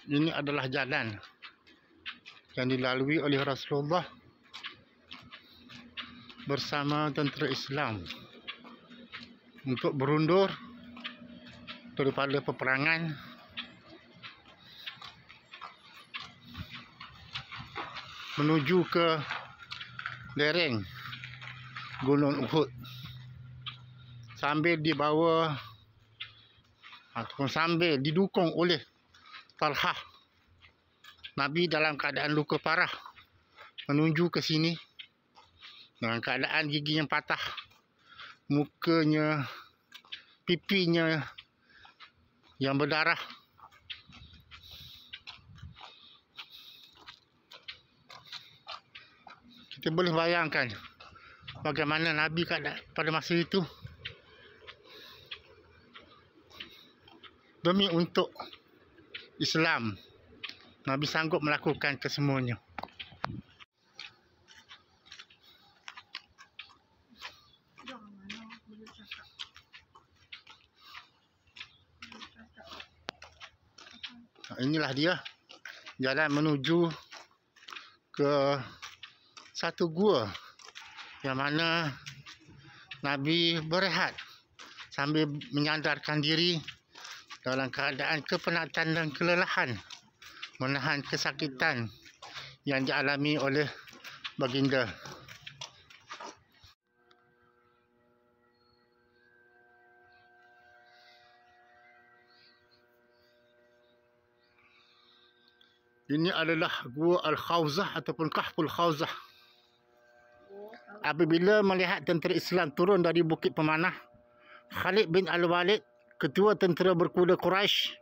Ini adalah jalan yang dilalui oleh Rasulullah bersama tentera Islam untuk berundur daripada peperangan menuju ke lereng Gunung Uhud, sambil dibawa ataupun sambil didukung oleh Talhah. Nabi dalam keadaan luka parah menuju ke sini dengan keadaan gigi yang patah, mukanya, pipinya yang berdarah. Kita boleh bayangkan bagaimana Nabi pada masa itu demi untuk Islam. Nabi sanggup melakukan kesemuanya. Inilah dia jalan menuju ke satu gua yang mana Nabi berehat sambil menyandarkan diri dalam keadaan kepenatan dan kelelahan, menahan kesakitan yang dialami oleh baginda. Ini adalah Gua Al-Khawzah ataupun Kahful Khawzah. Apabila melihat tentera Islam turun dari Bukit Pemanah, Khalid bin Al-Walid, ketua tentera berkuda Quraisy,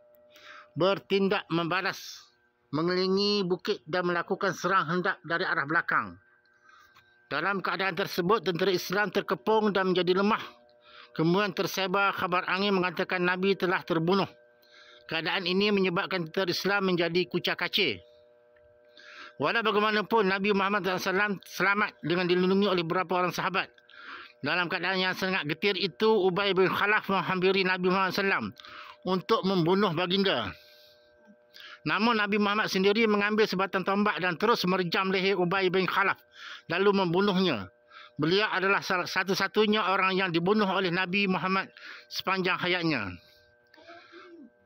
bertindak membalas, mengelilingi bukit dan melakukan serang hendak dari arah belakang. Dalam keadaan tersebut, tentera Islam terkepung dan menjadi lemah. Kemudian tersebar khabar angin mengatakan Nabi telah terbunuh. Keadaan ini menyebabkan tentera Islam menjadi kucak-kacir. Walau bagaimanapun, Nabi Muhammad SAW selamat dengan dilindungi oleh beberapa orang sahabat. Dalam keadaan yang sangat getir itu, Ubay bin Khalaf menghampiri Nabi Muhammad SAW untuk membunuh baginda. Namun Nabi Muhammad sendiri mengambil sebatang tombak dan terus merejam leher Ubay bin Khalaf lalu membunuhnya. Beliau adalah satu-satunya orang yang dibunuh oleh Nabi Muhammad sepanjang hayatnya.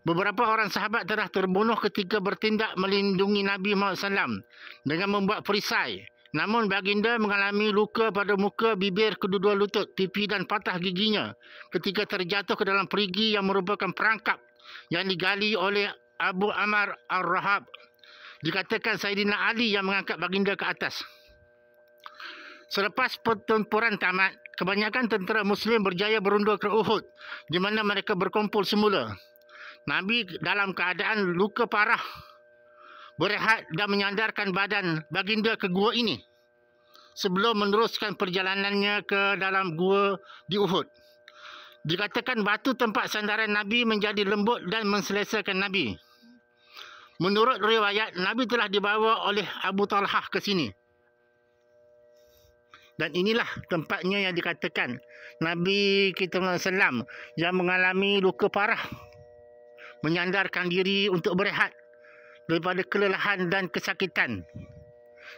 Beberapa orang sahabat telah terbunuh ketika bertindak melindungi Nabi Muhammad SAW dengan membuat perisai. Namun baginda mengalami luka pada muka, bibir, kedua-dua lutut, pipi dan patah giginya ketika terjatuh ke dalam perigi yang merupakan perangkap yang digali oleh Abu Amr Ar-Rahab. Dikatakan Sayyidina Ali yang mengangkat baginda ke atas. Selepas pertempuran tamat, kebanyakan tentera Muslim berjaya berundur ke Uhud, di mana mereka berkumpul semula. Nabi dalam keadaan luka parah berehat dan menyandarkan badan baginda ke gua ini sebelum meneruskan perjalanannya ke dalam gua di Uhud. Dikatakan batu tempat sandaran Nabi menjadi lembut dan menselesakan Nabi. Menurut riwayat, Nabi telah dibawa oleh Abu Talhah ke sini. Dan inilah tempatnya yang dikatakan Nabi kita SAW yang mengalami luka parah menyandarkan diri untuk berehat daripada kelelahan dan kesakitan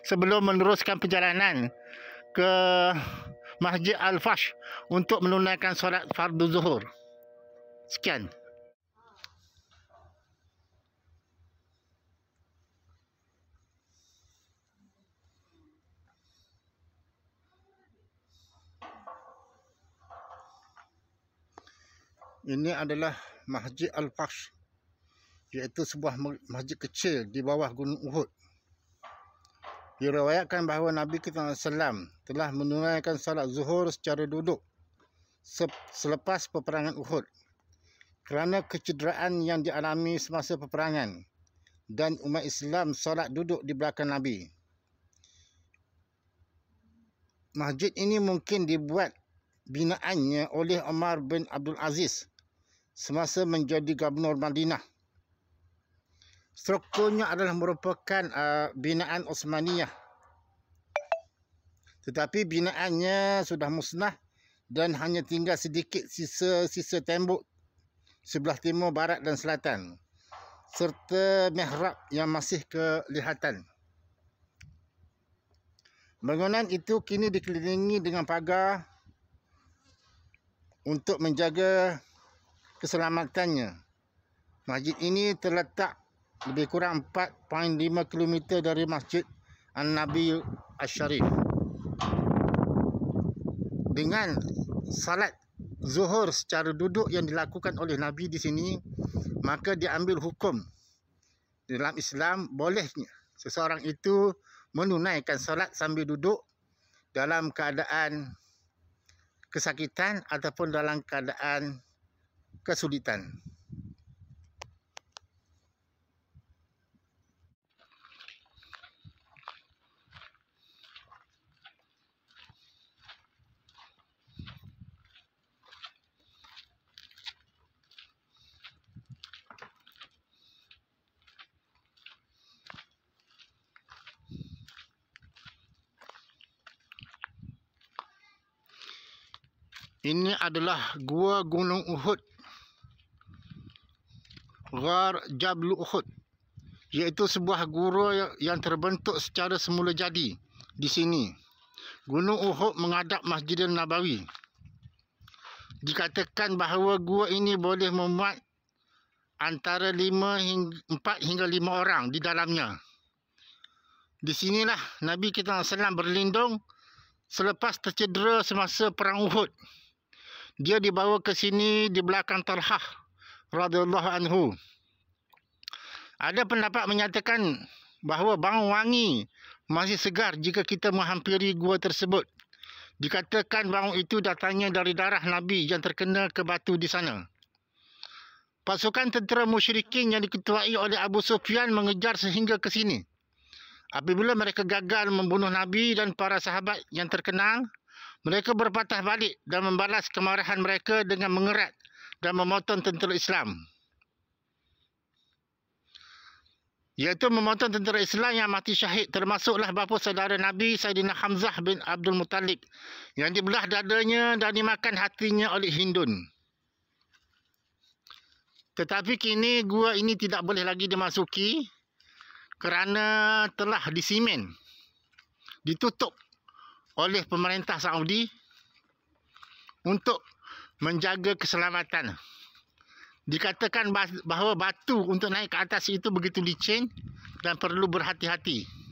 sebelum meneruskan perjalanan ke Masjid Al-Fash untuk menunaikan solat fardu zuhur. Sekian. Ini adalah Masjid Al-Fash, iaitu sebuah masjid kecil di bawah Gunung Uhud. Diriwayatkan bahawa Nabi kita SAW telah menunaikan salat zuhur secara duduk selepas peperangan Uhud kerana kecederaan yang dialami semasa peperangan, dan umat Islam salat duduk di belakang Nabi. Masjid ini mungkin dibuat binaannya oleh Umar bin Abdul Aziz semasa menjadi Gubernur Madinah. Strukturnya adalah merupakan binaan Osmaniyah. Tetapi binaannya sudah musnah dan hanya tinggal sedikit sisa-sisa tembok sebelah timur, barat dan selatan. serta mihrab yang masih kelihatan. Bangunan itu kini dikelilingi dengan pagar untuk menjaga keselamatannya. Masjid ini terletak lebih kurang 4.5 km dari Masjid An-Nabi Asy-Syarif. Dengan salat Zuhur secara duduk yang dilakukan oleh Nabi di sini, maka diambil hukum dalam Islam bolehnya seseorang itu menunaikan salat sambil duduk dalam keadaan kesakitan ataupun dalam keadaan kesulitan. Ini adalah gua Gunung Uhud, Ghar Jabal Uhud, iaitu sebuah gua yang terbentuk secara semula jadi di sini. Gunung Uhud menghadap Masjidil Nabawi. Dikatakan bahawa gua ini boleh memuat antara 4 hingga 5 orang di dalamnya. Di sinilah Nabi kita SAW berlindung selepas tercedera semasa perang Uhud. Dia dibawa ke sini di belakang Talhah radhiyallahu anhu. Ada pendapat menyatakan bahawa bau wangi masih segar jika kita menghampiri gua tersebut. Dikatakan bau itu datangnya dari darah Nabi yang terkena ke batu di sana. Pasukan tentera musyrikin yang diketuai oleh Abu Sufyan mengejar sehingga ke sini. Apabila mereka gagal membunuh Nabi dan para sahabat yang terkenal, mereka berpatah balik dan membalas kemarahan mereka dengan mengerat dan memotong tentera Islam. Iaitu memotong tentera Islam yang mati syahid, termasuklah bapa saudara Nabi Saidina Hamzah bin Abdul Muttalib yang dibelah dadanya dan dimakan hatinya oleh Hindun. Tetapi kini gua ini tidak boleh lagi dimasuki kerana telah disimen, ditutup oleh pemerintah Saudi untuk menjaga keselamatan. Dikatakan bahawa batu untuk naik ke atas itu begitu licin dan perlu berhati-hati.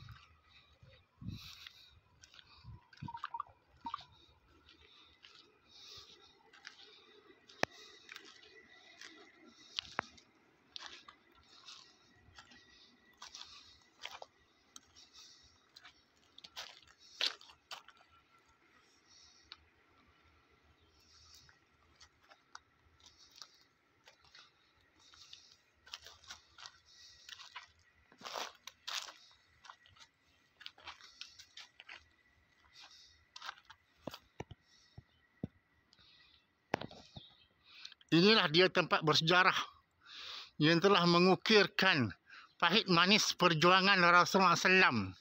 Inilah dia tempat bersejarah yang telah mengukirkan pahit manis perjuangan Rasulullah SAW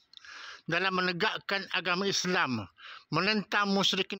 dalam menegakkan agama Islam, menentang musyrikin.